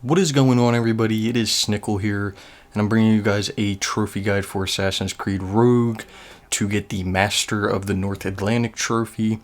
What is going on, everybody? It is Snickel here, and I'm bringing you guys a trophy guide for Assassin's Creed Rogue to get the Master of the North Atlantic trophy.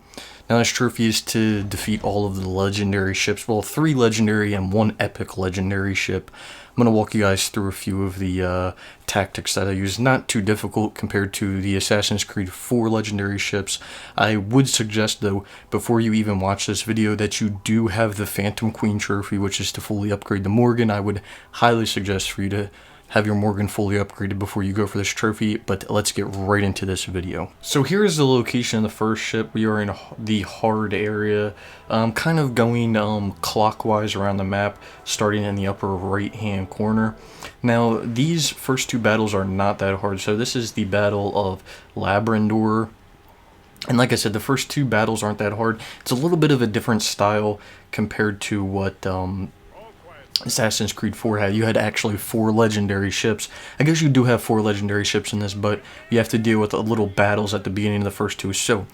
Now, this trophy is to defeat all of the legendary ships, well, 3 legendary and 1 epic legendary ship. I'm going to walk you guys through a few of the tactics that I use. Not too difficult compared to the Assassin's Creed 4 legendary ships. I would suggest, though, before you even watch this video, that you do have the Phantom Queen trophy, which is to fully upgrade the Morgan. I would highly suggest for you to have your Morgan fully upgraded before you go for this trophy, but let's get right into this video. So here is the location of the first ship. We are in the hard area, kind of going clockwise around the map, starting in the upper right hand corner. Now these first 2 battles are not that hard. So this is the Battle of Labrador, and like I said, the first 2 battles aren't that hard. It's a little bit of a different style compared to what Assassin's Creed 4 had. You had actually 4 legendary ships. I guess you do have 4 legendary ships in this, but you have to deal with little battles at the beginning of the first 2. So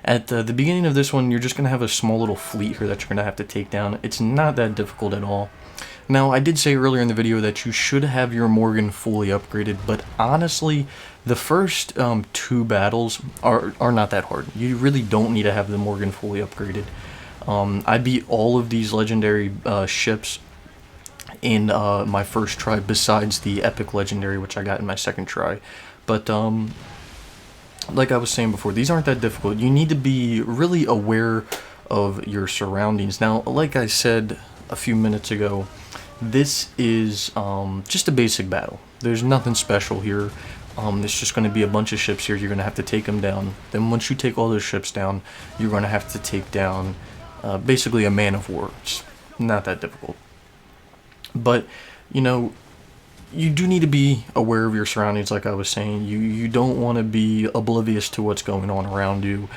at the beginning of this one, you're just going to have a small little fleet here that you're going to have to take down. It's not that difficult at all. Now, I did say earlier in the video that you should have your Morgan fully upgraded, but honestly, the first 2 battles are not that hard. You really don't need to have the Morgan fully upgraded. I beat all of these legendary ships in my first try, besides the epic legendary, which I got in my second try. But like I was saying before, these aren't that difficult. You need to be really aware of your surroundings. Now, like I said a few minutes ago, this is just a basic battle. There's nothing special here. There's just going to be a bunch of ships here. You're going to have to take them down. Then once you take all those ships down, you're going to have to take down basically a man of war. It's not that difficult. But, you know, you do need to be aware of your surroundings, like I was saying. You don't want to be oblivious to what's going on around you.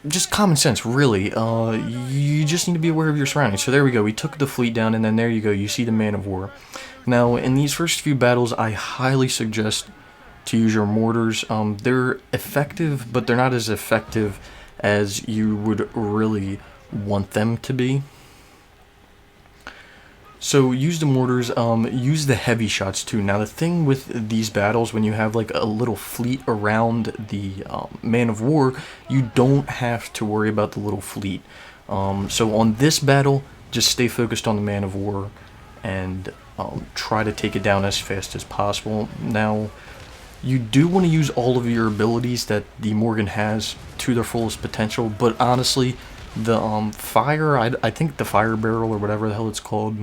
Just common sense, really. You just need to be aware of your surroundings. So there we go. We took the fleet down, and then there you go. You see the man of war. Now, in these first few battles, I highly suggest to use your mortars. They're effective, but they're not as effective as you would really want them to be. So use the mortars, use the heavy shots too. Now the thing with these battles, when you have like a little fleet around the man of war, you don't have to worry about the little fleet. So on this battle, just stay focused on the man of war and try to take it down as fast as possible. Now, you do want to use all of your abilities that the Morgan has to their fullest potential, but honestly, the fire, I think the fire barrel or whatever the hell it's called,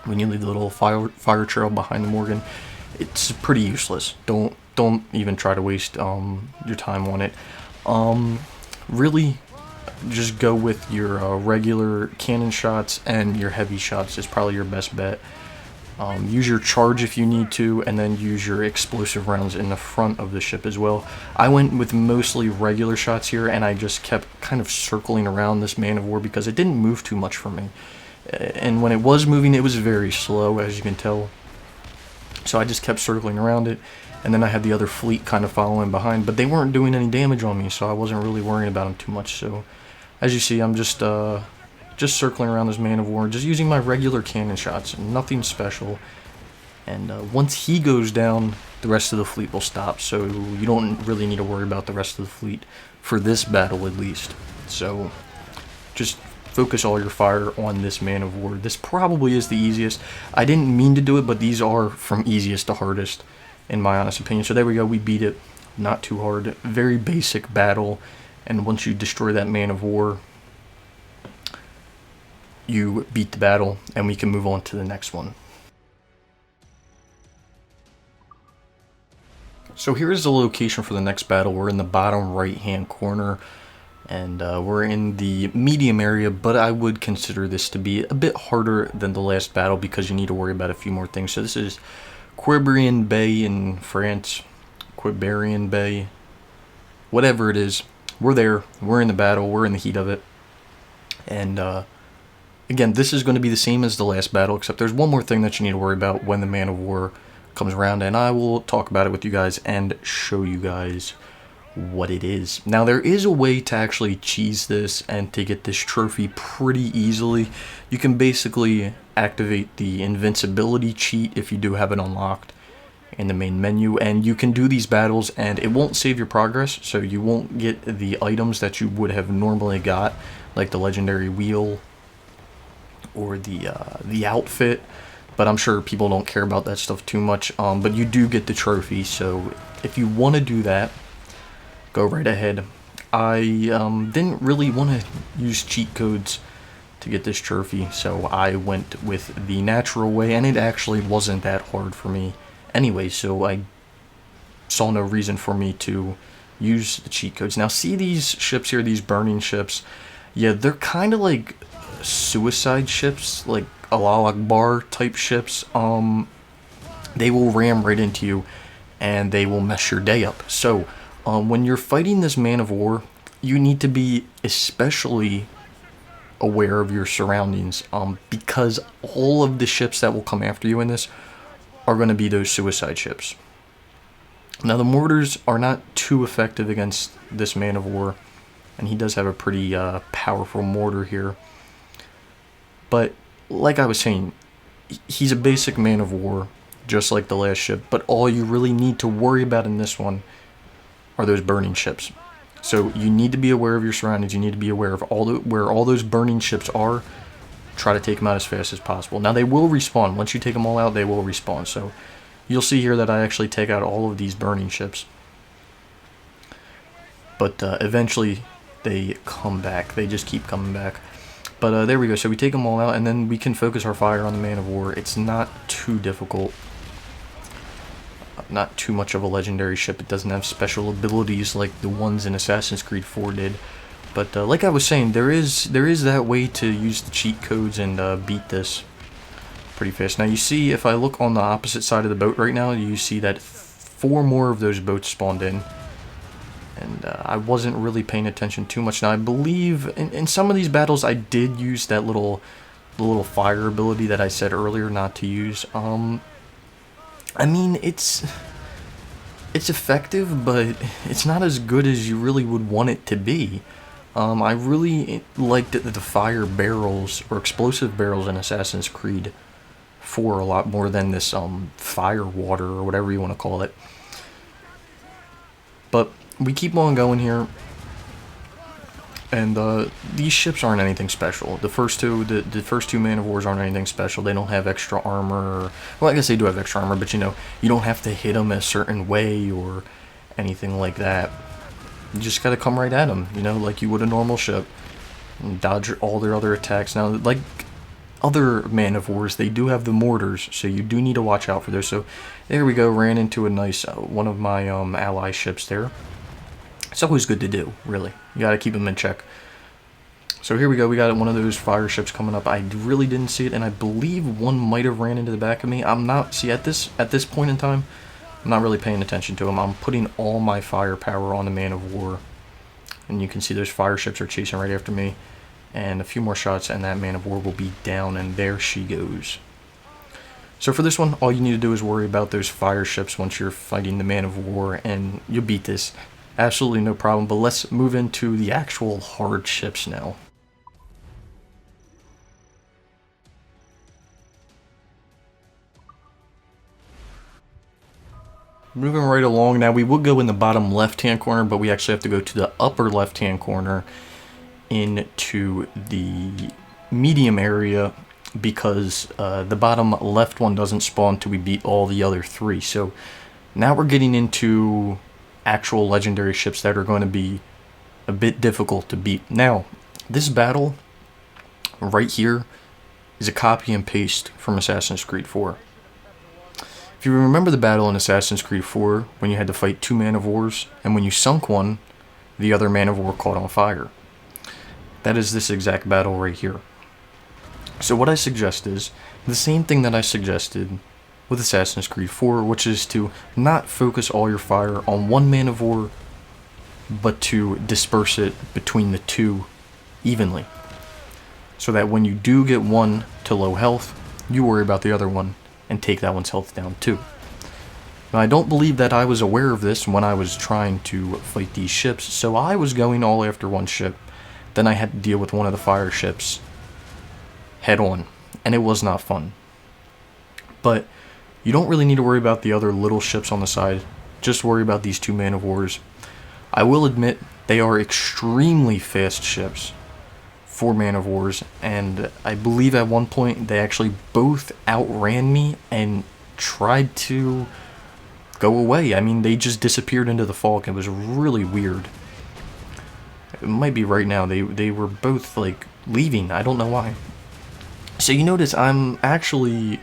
when you leave the little fire trail behind the Morgan, it's pretty useless. Don't even try to waste your time on it. Really, just go with your regular cannon shots, and your heavy shots is probably your best bet. Use your charge if you need to, and then use your explosive rounds in the front of the ship as well. I went with mostly regular shots here, and I just kept kind of circling around this man of war because it didn't move too much for me. And when it was moving, it was very slow, as you can tell. So I just kept circling around it, and then I had the other fleet kind of following behind, but they weren't doing any damage on me, so I wasn't really worrying about them too much. So as you see, I'm just circling around this man of war, just using my regular cannon shots, nothing special. And once he goes down, the rest of the fleet will stop, so you don't really need to worry about the rest of the fleet for this battle at least. So just focus all your fire on this man of war. This probably is the easiest. I didn't mean to do it, but these are from easiest to hardest, in my honest opinion. So there we go. We beat it. Not too hard. Very basic battle. And once you destroy that man of war, you beat the battle, and we can move on to the next one. So here is the location for the next battle. We're in the bottom right hand corner, and we're in the medium area, but I would consider this to be a bit harder than the last battle because you need to worry about a few more things. So this is Quiberon Bay in France, Quiberon Bay, whatever it is. We're there, we're in the battle, we're in the heat of it. And again, this is going to be the same as the last battle, except there's one more thing that you need to worry about when the man of war comes around, and I will talk about it with you guys and show you guys what it is. Now, there is a way to actually cheese this and to get this trophy pretty easily. You can basically activate the invincibility cheat if you do have it unlocked in the main menu, and you can do these battles and it won't save your progress, so you won't get the items that you would have normally got, like the legendary wheel or the outfit. But I'm sure people don't care about that stuff too much. But you do get the trophy, so if you want to do that, go right ahead. I didn't really want to use cheat codes to get this trophy, so I went with the natural way, and it actually wasn't that hard for me anyway, so I saw no reason for me to use the cheat codes. Now, see these ships here, these burning ships? Yeah, they're kind of like suicide ships, like Allah Akbar type ships. They will ram right into you and they will mess your day up. So when you're fighting this man of war, you need to be especially aware of your surroundings, because all of the ships that will come after you in this are going to be those suicide ships. Now, the mortars are not too effective against this man of war, and he does have a pretty powerful mortar here. But like I was saying, he's a basic man of war, just like the last ship, but all you really need to worry about in this one are those burning ships. So you need to be aware of your surroundings. You need to be aware of where all those burning ships are. Try to take them out as fast as possible. Now, they will respawn. Once you take them all out, they will respawn. So you'll see here that I actually take out all of these burning ships. But eventually they come back. They just keep coming back. But there we go. So we take them all out, and then we can focus our fire on the man of war. It's not too difficult. Not too much of a legendary ship. It doesn't have special abilities like the ones in Assassin's Creed 4 did. But like I was saying, there is that way to use the cheat codes and beat this pretty fast. Now, you see, if I look on the opposite side of the boat right now, you see that 4 more of those boats spawned in. And I wasn't really paying attention too much. Now, I believe in some of these battles I did use that little fire ability that I said earlier not to use. I mean, it's effective, but it's not as good as you really would want it to be. I really liked the fire barrels or explosive barrels in Assassin's Creed 4 a lot more than this fire water or whatever you want to call it. But we keep on going here, and these ships aren't anything special. The first two man of wars aren't anything special. They don't have extra armor. Well, I guess they do have extra armor, but you know, you don't have to hit them a certain way or anything like that. You just gotta come right at them, you know, like you would a normal ship, and dodge all their other attacks. Now, like other man of wars, they do have the mortars, so you do need to watch out for those. So there we go, ran into a nice one of my ally ships there. It's always good to do, really. You gotta keep them in check. So here we go, we got one of those fire ships coming up. I really didn't see it, and I believe one might have ran into the back of me. I'm not, see, at this point in time, I'm not really paying attention to him. I'm putting all my firepower on the man of war. And you can see those fire ships are chasing right after me. And a few more shots and that man of war will be down, and there she goes. So for this one, all you need to do is worry about those fire ships once you're fighting the man of war, and you'll beat this. Absolutely no problem. But let's move into the actual hard ships now. Moving right along now, we will go in the bottom left-hand corner, but we actually have to go to the upper left-hand corner into the medium area, because the bottom left one doesn't spawn till we beat all the other 3. So now we're getting into actual legendary ships that are going to be a bit difficult to beat. Now, this battle right here is a copy and paste from Assassin's Creed 4. If you remember the battle in Assassin's Creed 4, when you had to fight 2 man of wars, and when you sunk one, the other man of war caught on fire. That is this exact battle right here. So what I suggest is the same thing that I suggested with Assassin's Creed 4, which is to not focus all your fire on one man of war, but to disperse it between the 2 evenly. So that when you do get one to low health, you worry about the other one and take that one's health down too. Now, I don't believe that I was aware of this when I was trying to fight these ships, so I was going all after one ship. Then I had to deal with one of the fire ships head on, and it was not fun. But you don't really need to worry about the other little ships on the side. Just worry about these two man of wars. I will admit they are extremely fast ships for man of wars, and I believe at one point they actually both outran me and tried to go away. I mean, they just disappeared into the fog. It was really weird. It might be right now. They were both like leaving. I don't know why. So you notice I'm actually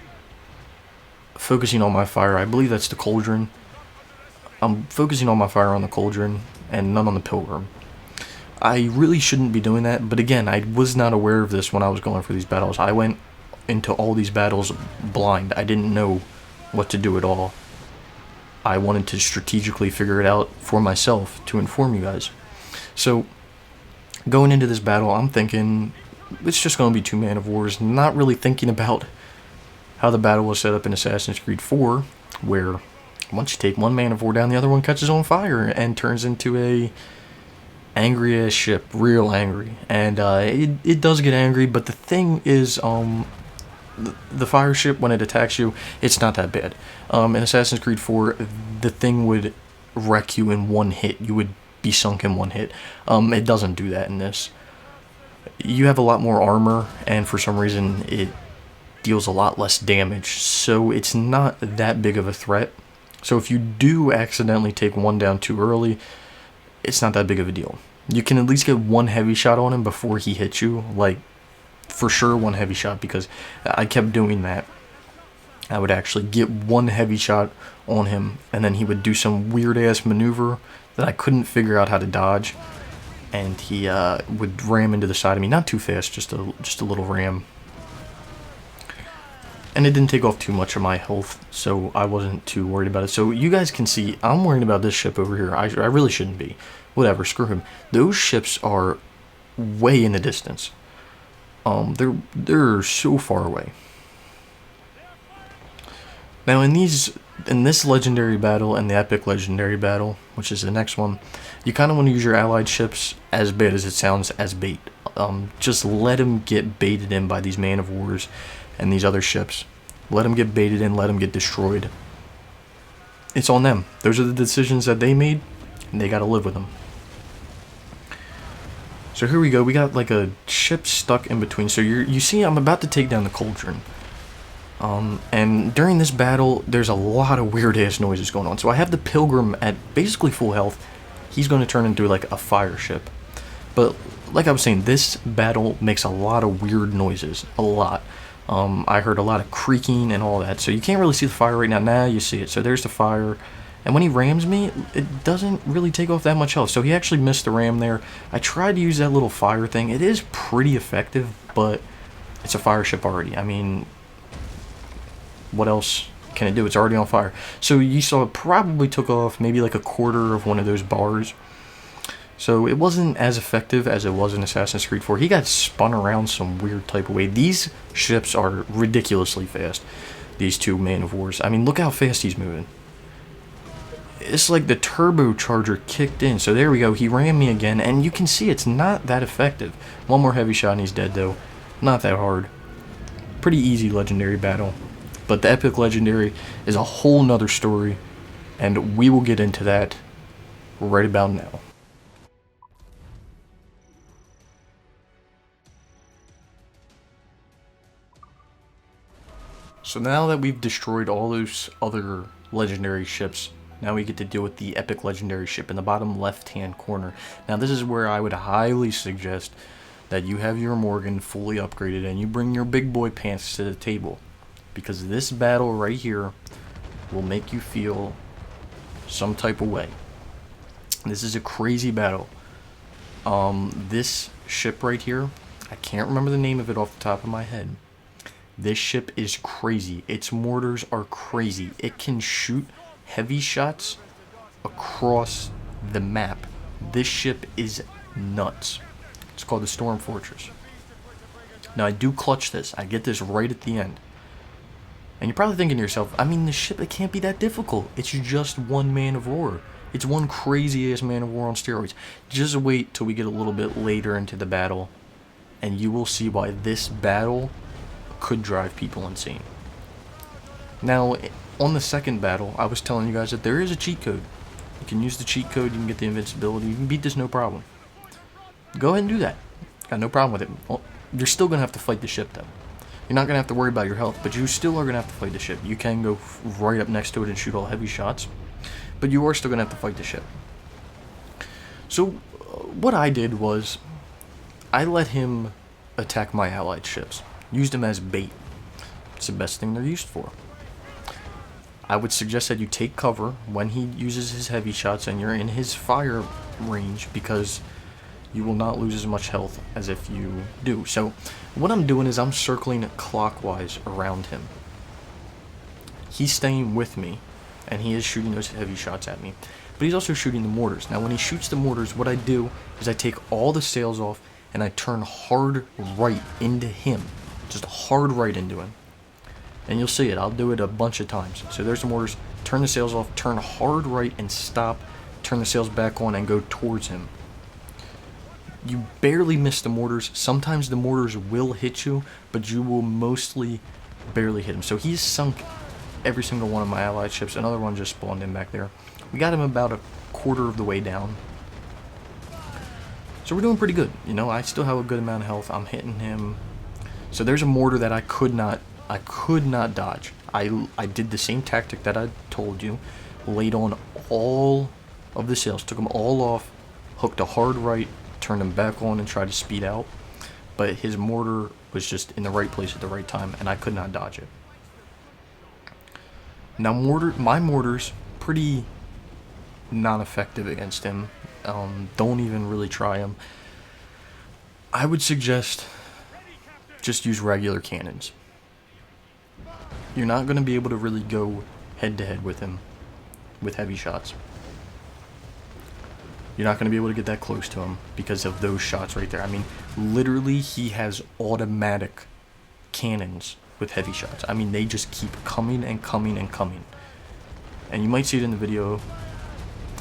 focusing on my fire. I believe that's the cauldron. I'm focusing on my fire on the cauldron and none on the pilgrim. I really shouldn't be doing that, but again, I was not aware of this when I was going for these battles. I went into all these battles blind. I didn't know what to do at all. I wanted to strategically figure it out for myself to inform you guys. So, going into this battle, I'm thinking it's just going to be two man of wars, not really thinking about how the battle was set up in Assassin's Creed 4, where once you take one man of war down, the other one catches on fire and turns into a angry ass ship, real angry. And it does get angry, but the thing is, the fire ship, when it attacks you, it's not that bad. In Assassin's Creed 4, the thing would wreck you in one hit. You would be sunk in one hit. It doesn't do that in this. You have a lot more armor, and for some reason it deals a lot less damage, so it's not that big of a threat. So if you do accidentally take one down too early, it's not that big of a deal. You can at least get one heavy shot on him before he hits you, like for sure one heavy shot, because I kept doing that. I would actually get one heavy shot on him, and then he would do some weird ass maneuver that I couldn't figure out how to dodge, and he would ram into the side of me. Not too fast, just a little ram. And it didn't take off too much of my health, so I wasn't too worried about it. So you guys can see, I'm worried about this ship over here. I really shouldn't be. Whatever, screw him. Those ships are way in the distance. They're so far away. Now in this legendary battle and the epic legendary battle, which is the next one, you kind of want to use your allied ships, as bad as it sounds, as bait. Just let them get baited in by these man of wars and these other ships. Let them get baited in, let them get destroyed. It's on them. Those are the decisions that they made, and they gotta live with them. So here we go, we got like a ship stuck in between. So you see I'm about to take down the cauldron. And during this battle, there's a lot of weird ass noises going on. So I have the pilgrim at basically full health. He's going to turn into like a fire ship. But like I was saying, this battle makes a lot of weird noises. A lot. I heard a lot of creaking and all that. So you can't really see the fire right now. Now you see it. So there's the fire. And when he rams me, it doesn't really take off that much health. So he actually missed the ram there. I tried to use that little fire thing. It is pretty effective, but it's a fire ship already. I mean, what else can it do? It's already on fire. So you saw it probably took off maybe like a quarter of one of those bars. So it wasn't as effective as it was in Assassin's Creed 4. He got spun around some weird type of way. These ships are ridiculously fast. These two man of wars. I mean, look how fast he's moving. It's like the turbocharger kicked in. So there we go. He rammed me again. And you can see it's not that effective. One more heavy shot and he's dead though. Not that hard. Pretty easy legendary battle. But the epic legendary is a whole nother story. And we will get into that right about now. So now that we've destroyed all those other legendary ships, now we get to deal with the epic legendary ship in the bottom left hand corner. Now this is where I would highly suggest that you have your Morgan fully upgraded and you bring your big boy pants to the table. Because this battle right here will make you feel some type of way. This is a crazy battle. This ship right here, I can't remember the name of it off the top of my head. This ship is crazy. Its mortars are crazy. It can shoot heavy shots across the map. This ship is nuts. It's called the Storm Fortress. Now I do clutch this. I get this right at the end. And you're probably thinking to yourself, I mean, the ship, it can't be that difficult. It's just one man of war. It's one crazy ass man of war on steroids. Just wait till we get a little bit later into the battle, and you will see why this battle could drive people insane. Now, on the second battle, I was telling you guys that there is a cheat code. You can use the cheat code, you can get the invincibility, you can beat this no problem. Go ahead and do that. Got no problem with it. Well, you're still going to have to fight the ship, though. You're not going to have to worry about your health, but you still are going to have to fight the ship. You can go right up next to it and shoot all heavy shots, but you are still going to have to fight the ship. So, what I did was, I let him attack my allied ships. Used them as bait. It's the best thing they're used for. I would suggest that you take cover when he uses his heavy shots and you're in his fire range, because you will not lose as much health as if you do. So what I'm doing is I'm circling clockwise around him. He's staying with me, and he is shooting those heavy shots at me, but he's also shooting the mortars. Now when he shoots the mortars, what I do is I take all the sails off and I turn hard right into him. Just hard right into him. And you'll see it. I'll do it a bunch of times. So there's the mortars. Turn the sails off. Turn hard right and stop. Turn the sails back on and go towards him. You barely miss the mortars. Sometimes the mortars will hit you, but you will mostly barely hit him. So he's sunk every single one of my allied ships. Another one just spawned in back there. We got him about a quarter of the way down. So we're doing pretty good. You know, I still have a good amount of health. I'm hitting him. So there's a mortar that I could not dodge. I did the same tactic that I told you. Laid on all of the sails, took them all off, hooked a hard right, turned them back on, and tried to speed out. But his mortar was just in the right place at the right time, and I could not dodge it. Now my mortars, pretty non-effective against him. Don't even really try them. I would suggest just use regular cannons. You're not going to be able to really go head-to-head with him with heavy shots. You're not going to be able to get that close to him because of those shots right there. I mean, literally, he has automatic cannons with heavy shots. I mean, they just keep coming and coming and coming. And you might see it in the video.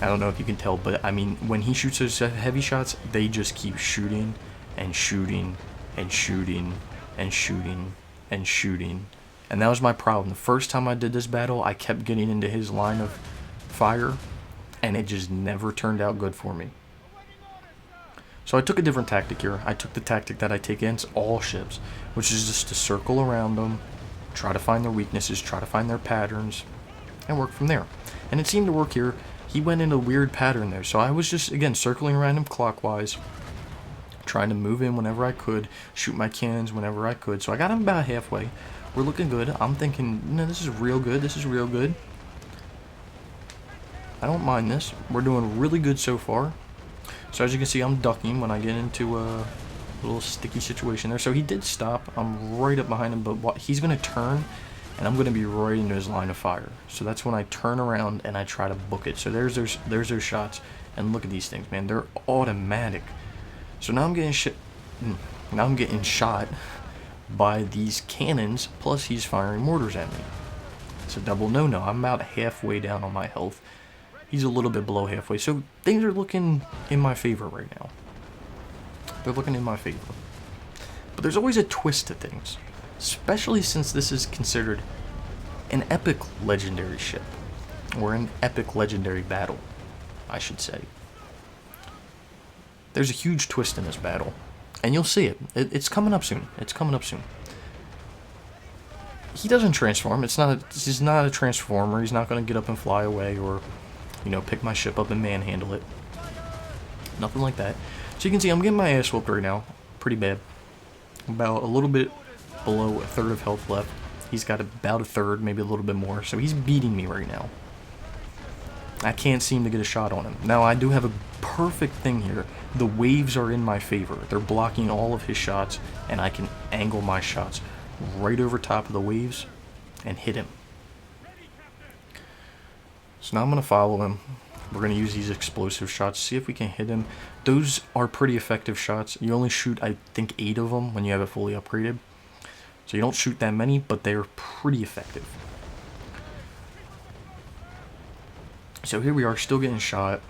I don't know if you can tell, but I mean, when he shoots those heavy shots, they just keep shooting and shooting and shooting and shooting and shooting. And that was my problem. The first time I did this battle, I kept getting into his line of fire, and it just never turned out good for me. So I took a different tactic here. I took the tactic that I take against all ships, which is just to circle around them, try to find their weaknesses, try to find their patterns, and work from there. And it seemed to work here. He went in a weird pattern there, so I was just, again, circling around him clockwise, trying to move in whenever I could, shoot my cannons whenever I could. So I got him about halfway. We're looking good. I'm thinking, no, this is real good. This is real good. I don't mind this. We're doing really good so far. So as you can see, I'm ducking when I get into a little sticky situation there. So he did stop. I'm right up behind him, but he's going to turn, and I'm going to be right into his line of fire. So that's when I turn around and I try to book it. So there's those shots, and look at these things, man. They're automatic. So now I'm getting shot by these cannons, plus he's firing mortars at me. It's a double no-no. I'm about halfway down on my health. He's a little bit below halfway, so things are looking in my favor right now. They're looking in my favor. But there's always a twist to things, especially since this is considered an epic legendary ship, or an epic legendary battle, I should say. There's a huge twist in this battle, and you'll see it. It's coming up soon. It's coming up soon. He doesn't transform. He's not a transformer. He's not going to get up and fly away, or, you know, pick my ship up and manhandle it. Nothing like that. So you can see I'm getting my ass whooped right now. Pretty bad. About a little bit below a third of health left. He's got about a third, maybe a little bit more. So he's beating me right now. I can't seem to get a shot on him. Now I do have a perfect thing here. The waves are in my favor. They're blocking all of his shots, and I can angle my shots right over top of the waves and hit him. So now I'm going to follow him. We're going to use these explosive shots, see if we can hit him. Those are pretty effective shots. You only shoot, I think, 8 of them when you have it fully upgraded. So you don't shoot that many, but they're pretty effective. So here we are, still getting shot.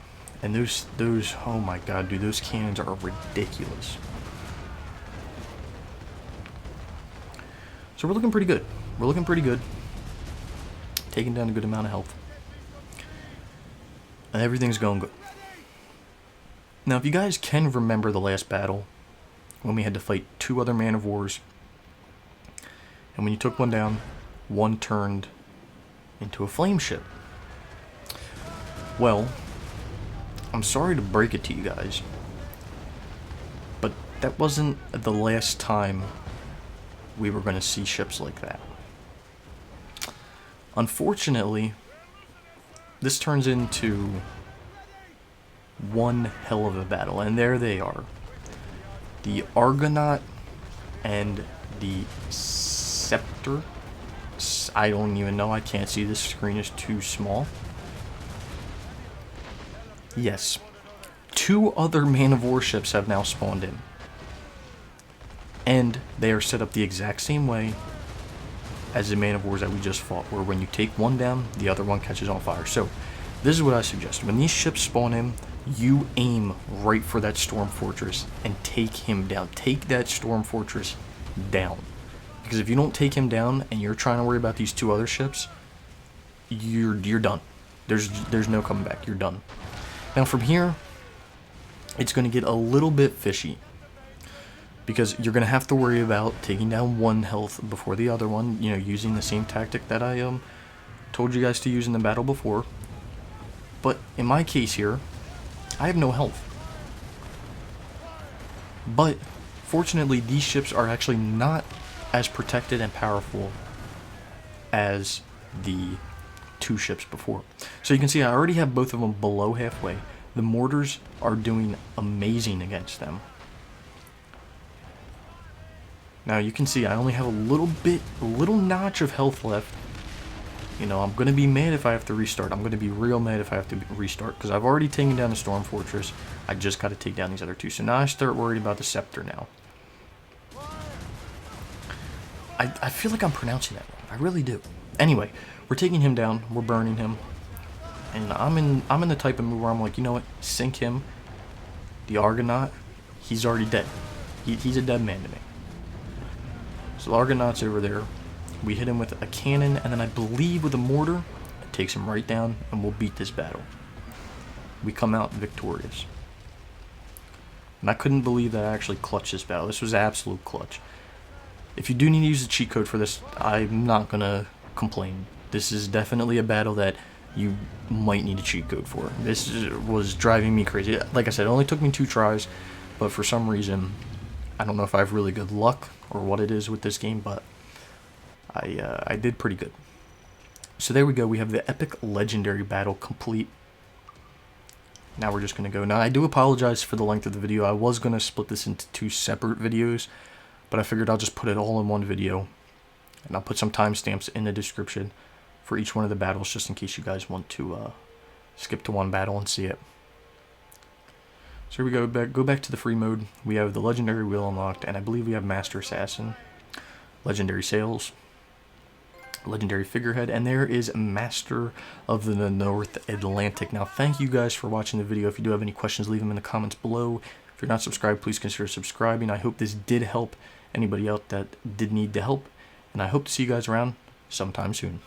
And those, oh my god, dude, those cannons are ridiculous. So we're looking pretty good. We're looking pretty good. Taking down a good amount of health. And everything's going good. Now, if you guys can remember the last battle, when we had to fight 2 other man of wars, and when you took one down, one turned into a flame ship. Well, I'm sorry to break it to you guys, but that wasn't the last time we were going to see ships like that. Unfortunately, this turns into one hell of a battle, and there they are. The Argonaut and the Scepter. I don't even know, I can't see, this screen is too small. Yes, 2 other man of war ships have now spawned in. And they are set up the exact same way as the man of wars that we just fought, where when you take one down, the other one catches on fire. So, this is what I suggest. When these ships spawn in, you aim right for that storm fortress and take him down. Take that storm fortress down. Because if you don't take him down and you're trying to worry about these 2 other ships, you're done. There's no coming back. You're done. Now from here, it's going to get a little bit fishy, because you're going to have to worry about taking down one health before the other one, you know, using the same tactic that I told you guys to use in the battle before. But in my case here, I have no health. But fortunately, these ships are actually not as protected and powerful as the 2 ships before. So you can see I already have both of them below halfway. The mortars are doing amazing against them. Now you can see I only have a little notch of health left. You know, I'm going to be mad if I have to restart. I'm going to be real mad if I have to restart, because I've already taken down the Storm Fortress. I just got to take down these other 2. So now I start worried about the Scepter now. I feel like I'm pronouncing that wrong. I really do. Anyway, we're taking him down. We're burning him. And I'm in the type of mood where I'm like, you know what? Sink him. The Argonaut, he's already dead. He's a dead man to me. So the Argonaut's over there. We hit him with a cannon, and then I believe with a mortar, it takes him right down, and we'll beat this battle. We come out victorious. And I couldn't believe that I actually clutched this battle. This was absolute clutch. If you do need to use the cheat code for this, I'm not going to complain. This is definitely a battle that you might need a cheat code for. This was driving me crazy. Like I said, it only took me 2 tries, but for some reason, I don't know if I have really good luck or what it is with this game, but I did pretty good. So there we go. We have the epic legendary battle complete. Now we're just going to go. Now I do apologize for the length of the video. I was going to split this into 2 separate videos, but I figured I'll just put it all in one video. And I'll put some timestamps in the description for each one of the battles, just in case you guys want to skip to one battle and see it. So here we go back to the free mode. We have the legendary wheel unlocked, and I believe we have Master Assassin, legendary sails, legendary figurehead, and there is Master of the North Atlantic. Now, thank you guys for watching the video. If you do have any questions, leave them in the comments below. If you're not subscribed, please consider subscribing. I hope this did help anybody out that did need the help, and I hope to see you guys around sometime soon.